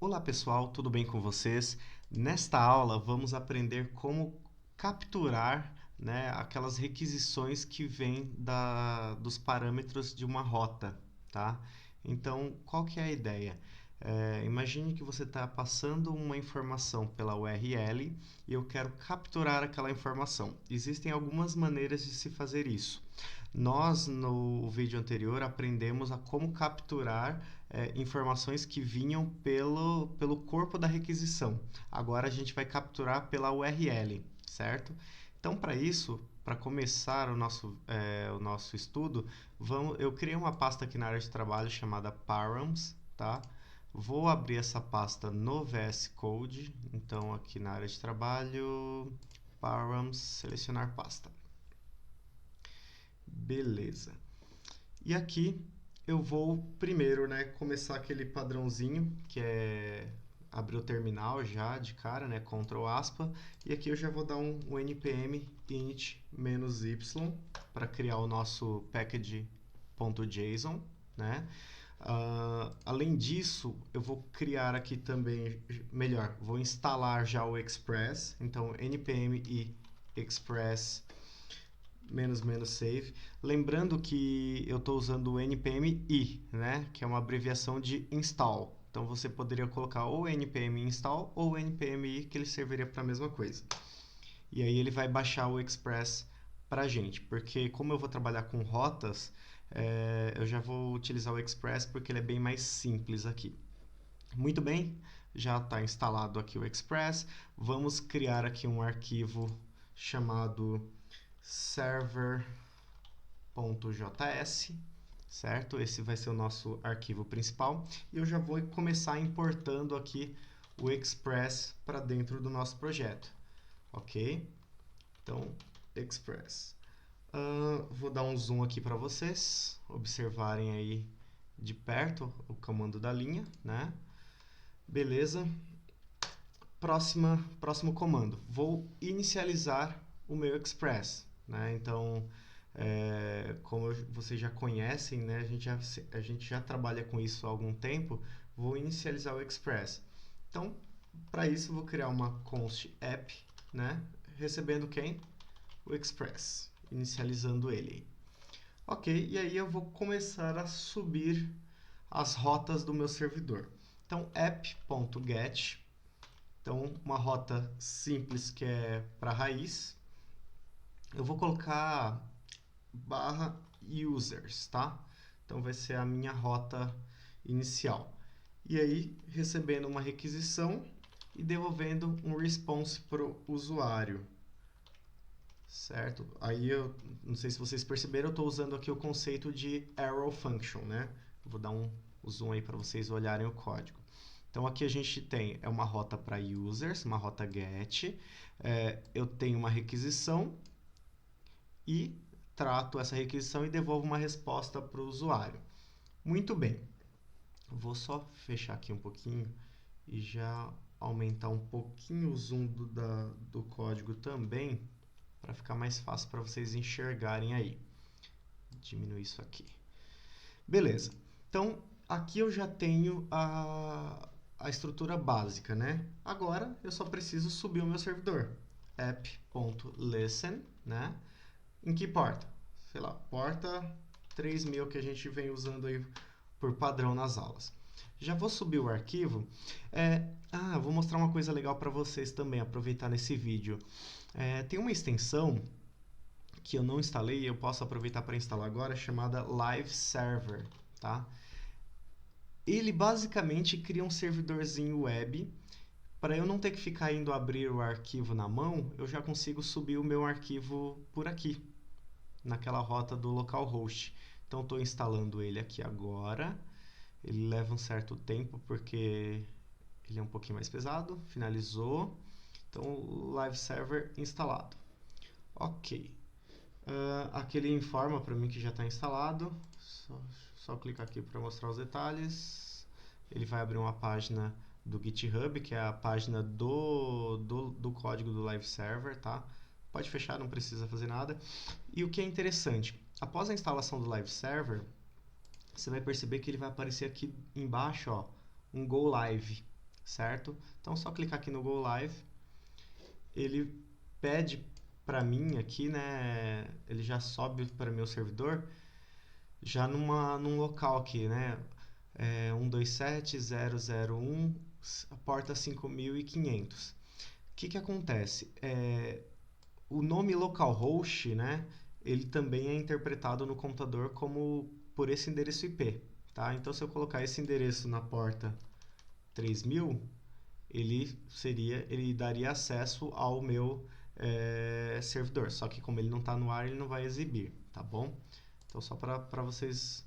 Olá pessoal, tudo bem com vocês? Nesta aula vamos aprender como capturar, né, aquelas requisições que vêm dos parâmetros de uma rota, tá? Então, qual que é a ideia? Imagine que você está passando uma informação pela URL e eu quero capturar aquela informação. Existem algumas maneiras de se fazer isso. Nós, no vídeo anterior, aprendemos a como capturar informações que vinham pelo corpo da requisição. Agora a gente vai capturar pela URL, certo? Então, para isso, para começar o nosso estudo, eu criei uma pasta aqui na área de trabalho chamada params, tá? Vou abrir essa pasta no VS Code, então aqui na área de trabalho, params, selecionar pasta. Beleza. E aqui eu vou primeiro, né, começar aquele padrãozinho, que é abrir o terminal já de cara, né, Ctrl aspa, e aqui eu já vou dar um npm int-y para criar o nosso package.json, né? Além disso, eu vou criar aqui também, melhor, vou instalar já o Express, então npm i express "-save". Lembrando que eu estou usando o npm i, né, que é uma abreviação de install. Então você poderia colocar ou npm install ou npm i, que ele serviria para a mesma coisa. E aí ele vai baixar o Express para a gente, porque como eu vou trabalhar com rotas, eu já vou utilizar o Express porque ele é bem mais simples aqui. Muito bem, já está instalado aqui o Express. Vamos criar aqui um arquivo chamado server.js, certo? Esse vai ser o nosso arquivo principal. E eu já vou começar importando aqui o Express para dentro do nosso projeto, ok? Então, Express. Vou dar um zoom aqui para vocês observarem aí de perto o comando da linha, né? Beleza. Próximo comando. Vou inicializar o meu Express, né? Então, como vocês já conhecem, né? A gente já trabalha com isso há algum tempo. Vou inicializar o Express. Então, para isso, vou criar uma const app, né? Recebendo quem? O Express, inicializando ele. Ok, e aí eu vou começar a subir as rotas do meu servidor. Então, app.get, então uma rota simples que é para raiz. Eu vou colocar /users, tá? Então vai ser a minha rota inicial. E aí, recebendo uma requisição e devolvendo um response para o usuário, certo? Aí eu não sei se vocês perceberam, eu estou usando aqui o conceito de arrow function, né? Eu vou dar um zoom aí para vocês olharem o código. Então aqui a gente tem uma rota para users, uma rota get, eu tenho uma requisição e trato essa requisição e devolvo uma resposta para o usuário. Muito bem, vou só fechar aqui um pouquinho e já aumentar um pouquinho o zoom do código também, para ficar mais fácil para vocês enxergarem aí. Diminuir isso aqui. Beleza, então aqui eu já tenho a estrutura básica, né? Agora eu só preciso subir o meu servidor. app.listen, né? Em que porta? Sei lá, porta 3000 que a gente vem usando aí por padrão nas aulas. Já vou subir o arquivo. Vou mostrar uma coisa legal para vocês também, aproveitar nesse vídeo. Tem uma extensão que eu não instalei e eu posso aproveitar para instalar agora, chamada Live Server, tá? Ele basicamente cria um servidorzinho web. Para eu não ter que ficar indo abrir o arquivo na mão, eu já consigo subir o meu arquivo por aqui, naquela rota do localhost. Então estou instalando ele aqui agora. Ele leva um certo tempo porque ele é um pouquinho mais pesado. Finalizou. Então o Live Server instalado. Ok. Aqui ele informa para mim que já está instalado. Só clicar aqui para mostrar os detalhes. Ele vai abrir uma página do GitHub, que é a página do código do Live Server, tá? Pode fechar, não precisa fazer nada. E o que é interessante, após a instalação do Live Server, você vai perceber que ele vai aparecer aqui embaixo, ó, um Go Live, certo? Então, só clicar aqui no Go Live, ele pede para mim aqui, né? Ele já sobe para meu servidor, já num local aqui, né? 127.0.0.1, porta 5.500. O que acontece? O nome localhost, né? Ele também é interpretado no computador como por esse endereço IP, tá? Então, se eu colocar esse endereço na porta 3000, ele daria acesso ao meu servidor. Só que como ele não está no ar, ele não vai exibir, tá bom? Então, só para vocês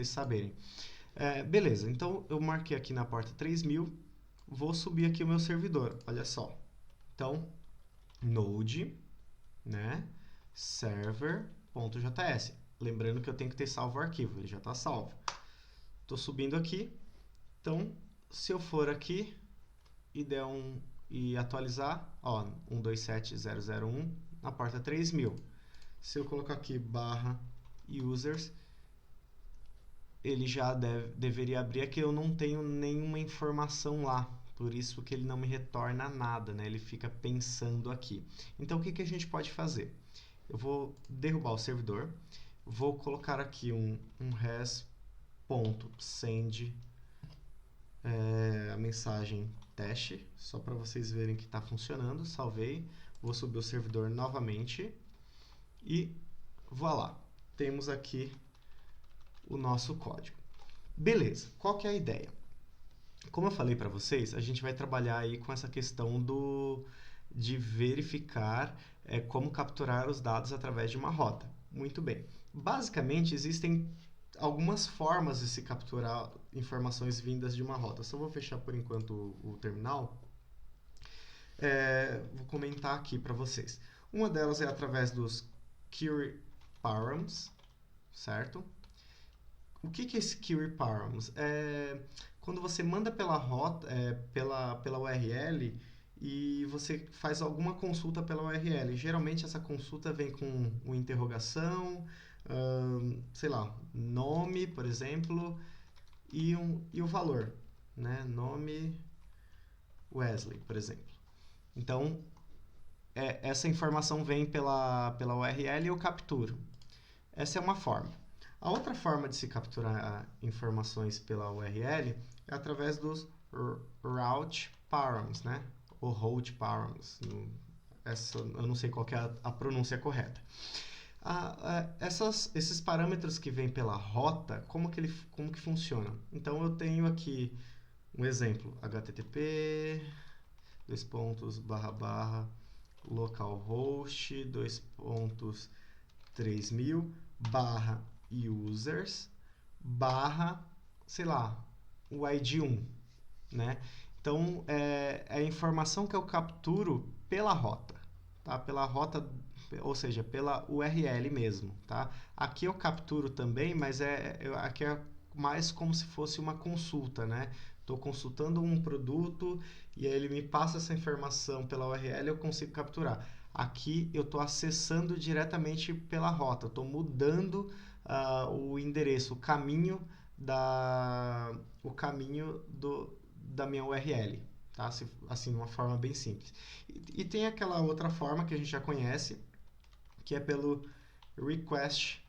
saberem. Beleza, então eu marquei aqui na porta 3000, vou subir aqui o meu servidor, olha só. Então, node, né, server.js. Lembrando que eu tenho que ter salvo o arquivo, ele já está salvo. Estou subindo aqui, então, se eu for aqui e atualizar, ó, 127.0.0.1 na porta 3000. Se eu colocar aqui /users, ele já deveria abrir aqui. Eu não tenho nenhuma informação lá, por isso que ele não me retorna nada, né? Ele fica pensando aqui. Então, o que a gente pode fazer? Eu vou derrubar o servidor, vou colocar aqui um res.send a mensagem teste, só para vocês verem que está funcionando. Salvei, vou subir o servidor novamente e voilà, temos aqui o nosso código. Beleza, qual que é a ideia? Como eu falei para vocês, a gente vai trabalhar aí com essa questão de verificar como capturar os dados através de uma rota. Muito bem. Basicamente, existem algumas formas de se capturar informações vindas de uma rota. Só vou fechar por enquanto o terminal. Vou comentar aqui para vocês. Uma delas é através dos query params, certo? O que é esse query params? Quando você manda pela rota, pela URL e você faz alguma consulta pela URL. Geralmente essa consulta vem com uma interrogação, sei lá, nome, por exemplo, e o valor, né? Nome Wesley, por exemplo. Então, essa informação vem pela URL e eu capturo. Essa é uma forma. A outra forma de se capturar informações pela URL é através dos route params, né? Ou route params. Eu não sei qual que é a pronúncia correta. Esses parâmetros que vêm pela rota, como que funciona? Então, eu tenho aqui um exemplo, http //localhost 3000 /users sei lá, o ID 1, né? Então, é a informação que eu capturo pela rota, tá? Pela rota, ou seja, pela URL mesmo, tá? Aqui eu capturo também, mas aqui é mais como se fosse uma consulta, né? Estou consultando um produto e aí ele me passa essa informação pela URL e eu consigo capturar. Aqui eu estou acessando diretamente pela rota, estou mudando o endereço, o caminho da minha URL, tá? Assim, de uma forma bem simples. E tem aquela outra forma que a gente já conhece, que é pelo request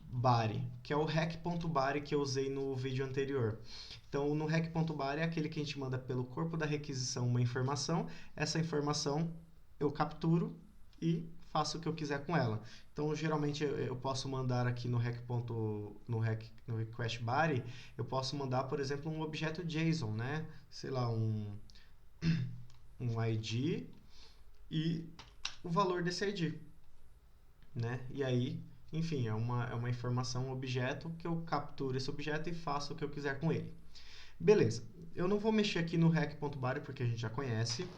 body, que é o rec.body que eu usei no vídeo anterior. Então, no rec.body é aquele que a gente manda pelo corpo da requisição uma informação, essa informação eu capturo e faço o que eu quiser com ela. Então, geralmente eu posso mandar aqui no request body, eu posso mandar, por exemplo, um objeto JSON, né? Sei lá, um ID e o valor desse ID, né? E aí, enfim, é uma informação, um objeto que eu capturo esse objeto e faço o que eu quiser com ele. Beleza, eu não vou mexer aqui no rec.body porque a gente já conhece.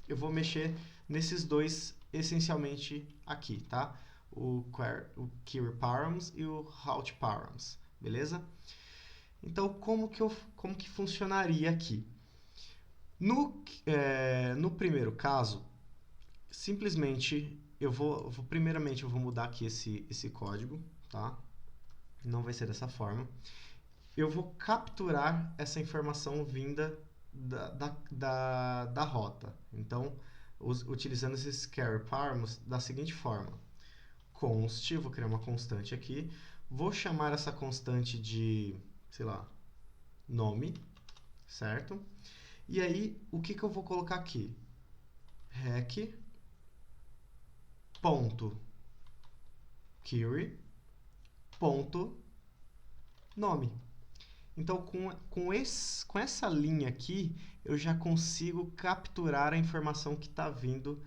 Eu vou mexer nesses dois essencialmente aqui, tá? O query params e o route params, beleza? Então, como que funcionaria aqui? No primeiro caso, simplesmente primeiramente eu vou mudar aqui esse código, tá? Não vai ser dessa forma. eu vou capturar essa informação vinda da rota. Então, utilizando esses carry params da seguinte forma. Const, vou criar uma constante aqui, vou chamar essa constante de, sei lá, nome, certo? E aí, o que eu vou colocar aqui? Rec ponto query ponto nome. Então, com essa linha aqui, eu já consigo capturar a informação que está vindo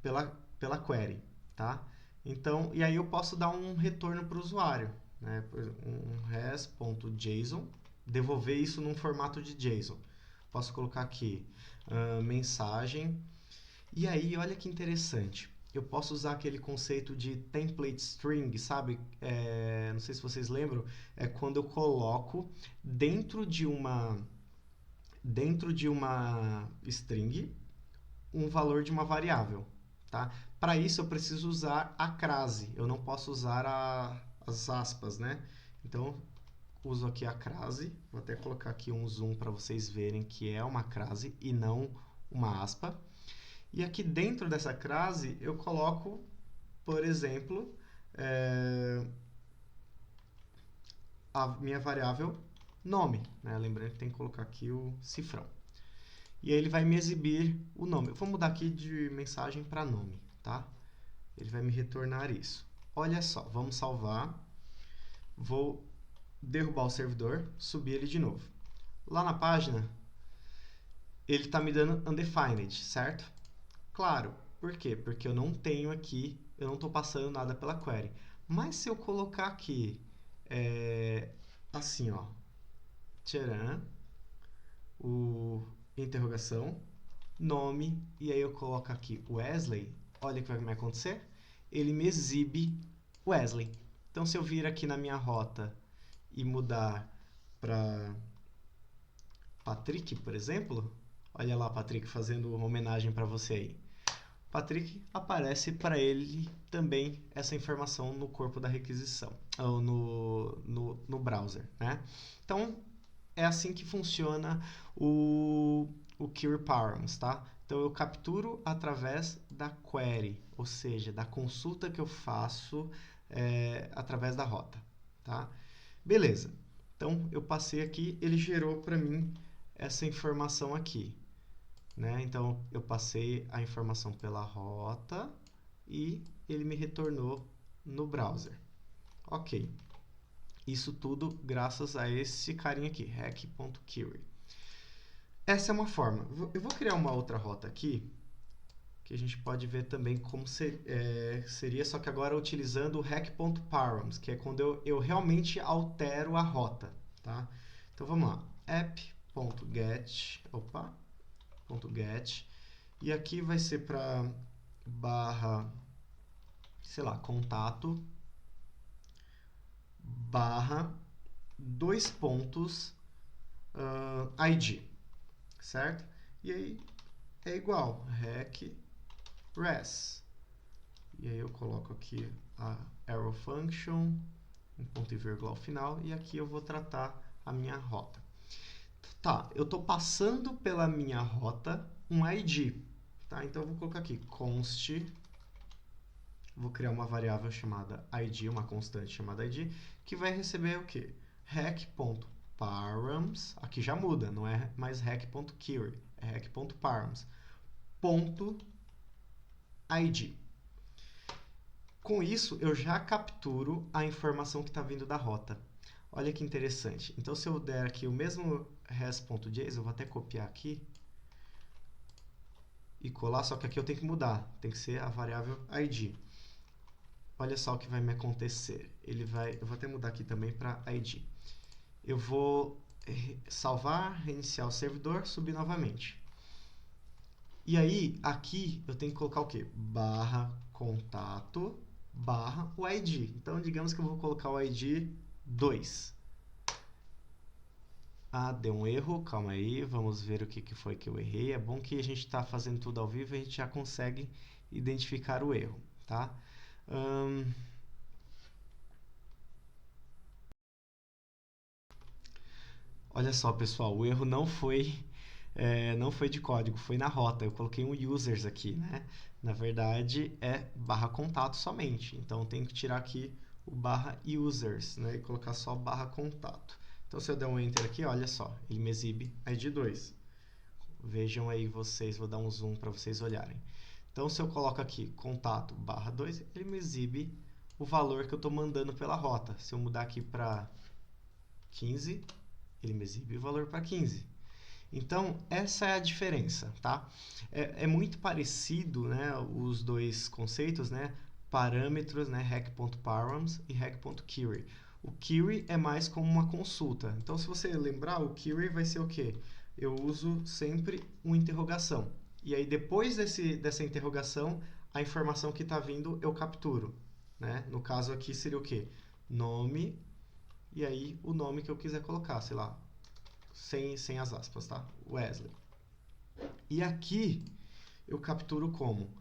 pela query, tá? Então, e aí eu posso dar um retorno para o usuário, né? Um res.json, devolver isso num formato de JSON. Posso colocar aqui mensagem. E aí, olha que interessante. Eu posso usar aquele conceito de template string, sabe? Não sei se vocês lembram, é quando eu coloco dentro de uma string um valor de uma variável, tá? Para isso eu preciso usar a crase, eu não posso usar as aspas, né? Então, uso aqui a crase, vou até colocar aqui um zoom para vocês verem que é uma crase e não uma aspa. E aqui dentro dessa crase eu coloco, por exemplo, a minha variável nome, né? Lembrando que tem que colocar aqui o cifrão. E aí ele vai me exibir o nome. Eu vou mudar aqui de mensagem para nome, tá? Ele vai me retornar isso. Olha só, vamos salvar. Vou derrubar o servidor, subir ele de novo. Lá na página, ele está me dando undefined, certo? Claro, por quê? Porque eu não tenho aqui, eu não estou passando nada pela query. Mas se eu colocar aqui, assim, ó, tcharam, o interrogação, nome, e aí eu coloco aqui Wesley, olha o que vai me acontecer. Ele me exibe Wesley. Então, se eu vir aqui na minha rota e mudar para Patrick, por exemplo, olha lá, Patrick, fazendo uma homenagem para você aí. Patrick, aparece para ele também essa informação no corpo da requisição, ou no browser, né? Então, é assim que funciona o query params, tá? Então, eu capturo através da query, ou seja, da consulta que eu faço através da rota, tá? Beleza. Então, eu passei aqui, ele gerou para mim essa informação aqui, né? Então, eu passei a informação pela rota e ele me retornou no browser. Ok. Isso tudo graças a esse carinha aqui, rec.query. Essa é uma forma. Eu vou criar uma outra rota aqui, que a gente pode ver também como seria, só que agora utilizando o rec.params, que é quando eu realmente altero a rota, tá? Então, vamos lá. app.get, .get, e aqui vai ser para barra, sei lá, contato, barra, 2 pontos, ID, certo? E aí é igual, rec, res. E aí eu coloco aqui a arrow function, um ponto e vírgula ao final, e aqui eu vou tratar a minha rota. Tá, eu estou passando pela minha rota um ID, tá? Então eu vou colocar aqui const, vou criar uma variável chamada ID, uma constante chamada ID, que vai receber o quê? rec.params, aqui já muda, não é mais rec.query, é rec.params, ponto ID. Com isso, eu já capturo a informação que está vindo da rota. Olha que interessante. Então, se eu der aqui o mesmo res.json, eu vou até copiar aqui e colar, só que aqui eu tenho que mudar. Tem que ser a variável ID. Olha só o que vai me acontecer. Eu vou até mudar aqui também para ID. Eu vou salvar, reiniciar o servidor, subir novamente. E aí, aqui, eu tenho que colocar o quê? Barra contato, barra o ID. Então, digamos que eu vou colocar o ID 2. Ah, deu um erro, calma aí, vamos ver o que foi que eu errei. É bom que a gente está fazendo tudo ao vivo e a gente já consegue identificar o erro, tá? Olha só, pessoal, o erro não foi de código, foi na rota. Eu coloquei um users aqui, né? Na verdade, é barra contato somente. Então, eu tenho que tirar aqui o barra users, né? E colocar só barra contato. Então, se eu der um enter aqui, olha só, ele me exibe ID 2. Vejam aí vocês, vou dar um zoom para vocês olharem. Então, se eu coloco aqui contato barra 2, ele me exibe o valor que eu estou mandando pela rota. Se eu mudar aqui para 15, ele me exibe o valor para 15. Então, essa é a diferença, tá? É muito parecido, né, os dois conceitos, né? Parâmetros, né, rec.params e rec.query. O query é mais como uma consulta. Então, se você lembrar, o query vai ser o quê? Eu uso sempre uma interrogação. E aí, depois dessa interrogação, a informação que está vindo eu capturo, né? No caso aqui seria o quê? Nome, e aí o nome que eu quiser colocar, sei lá, sem as aspas, tá? Wesley. E aqui eu capturo como?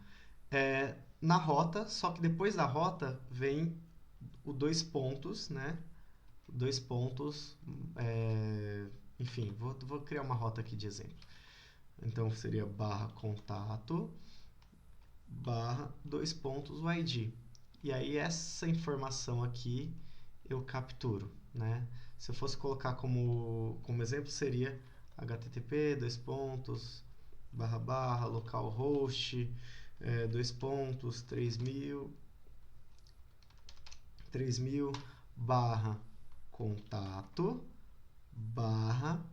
Na rota, só que depois da rota vem o dois pontos, né? Dois pontos, enfim, vou criar uma rota aqui de exemplo. Então seria barra contato, barra dois pontos o ID. E aí essa informação aqui eu capturo, né? Se eu fosse colocar como exemplo, seria http, dois pontos, barra barra, localhost, dois pontos, 3000, barra contato, barra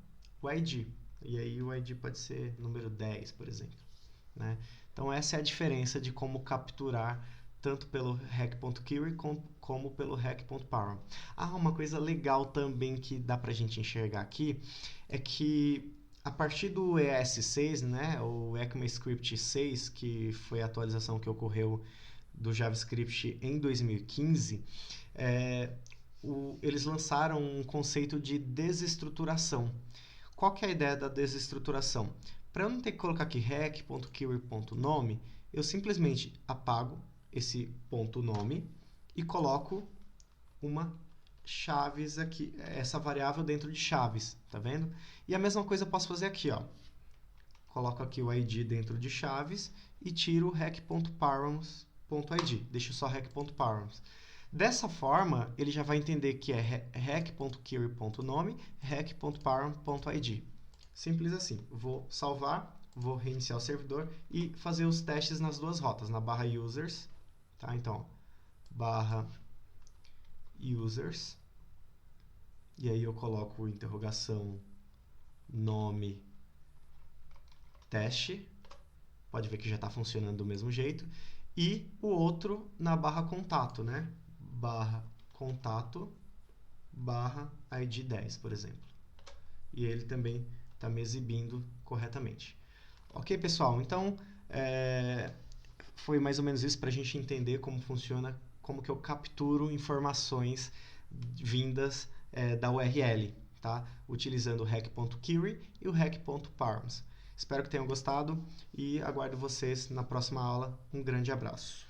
o ID. E aí o ID pode ser número 10, por exemplo, né? Então essa é a diferença de como capturar tanto pelo rec.query como pelo rec.param. Uma coisa legal também que dá para a gente enxergar aqui é que a partir do ES6, né, o ECMAScript 6, que foi a atualização que ocorreu do JavaScript em 2015, eles lançaram um conceito de desestruturação. Qual que é a ideia da desestruturação? Para eu não ter que colocar aqui rec.query.nome, eu simplesmente apago esse ponto nome e coloco uma chaves aqui, essa variável dentro de chaves, tá vendo? E a mesma coisa eu posso fazer aqui, ó. Coloco aqui o ID dentro de chaves e tiro o rec.params.id, deixo só rec.params. Dessa forma, ele já vai entender que é rec.query.nome, rec.param.id. Simples assim. Vou salvar, vou reiniciar o servidor e fazer os testes nas duas rotas, na barra users, tá? Então, barra users, e aí eu coloco interrogação nome teste, pode ver que já está funcionando do mesmo jeito, e o outro na barra contato, né? Barra contato, barra ID 10, por exemplo. E ele também está me exibindo corretamente. Ok, pessoal? Então, foi mais ou menos isso para a gente entender como funciona, como que eu capturo informações vindas da URL, tá? Utilizando o rec.query e o rec.params. Espero que tenham gostado e aguardo vocês na próxima aula. Um grande abraço.